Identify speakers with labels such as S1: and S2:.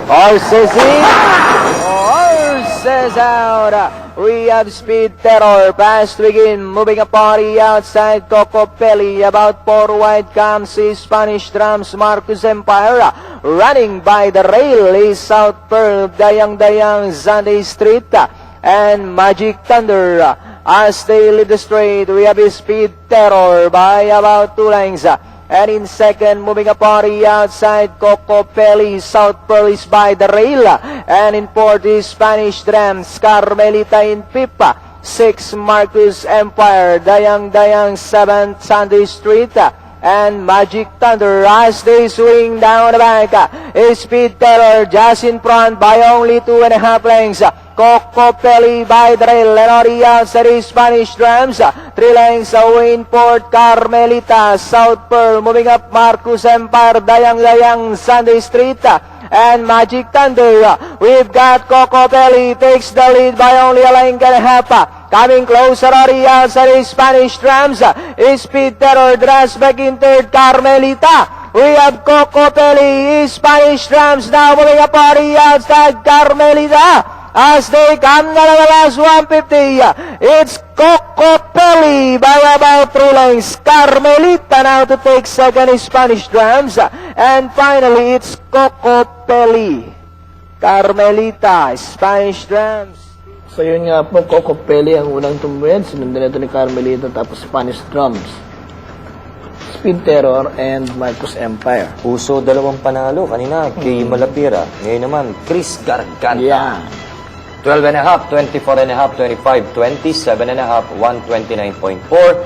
S1: Horses in, horses out. We have Speed Terror, pass to begin, moving a party outside Cocopelli. About 4 wide comes his Spanish Drums, Marcus Empire. Running by the rail is South Pearl, Dayang Sunday Street, and Magic Thunder. As they lead the straight, we have Speed Terror by about 2 lengths. And in second, moving a party outside Cocopelli, South Pearl is by the rail. And in fourth is Spanish Drums, Carmelita in fifth. 6, Marcus Empire, Dayang 7th, Sunday Street, and Magic Thunder. As they swing down the back, Speed Terror just in front by only 2.5 lengths. Cocopelli by the rail, and on the outside is Spanish Drums. 3 lengths away in fourth, Carmelita, South Pearl, moving up Marcus Empire, Dayang Sunday Street, and Magic Thunder. We've got Cocopelli takes the lead by only a length and a half. Coming closer on the outside is Spanish Drums. Speed Terror draws back in third, Carmelita. We have Cocopelli, Spanish Drums now moving up on the outside, Carmelita. As they come na the last 150, it's Cocopelli by about 3 lengths. Carmelita now to take second is Spanish Drums. And finally, it's Cocopelli. Carmelita, Spanish Drums.
S2: So yun nga po, Cocopelli ang unang tumwid. Sinundan ito ni Carmelita, tapos Spanish Drums, Speed Terror, and Marcus Empire.
S3: Puso, 2 panalo. Kanina, kay Malapira. Ngayon naman, Chris Garganta.
S2: Yeah.
S3: 12.5, 24.5, 25, 27.5, 129.4.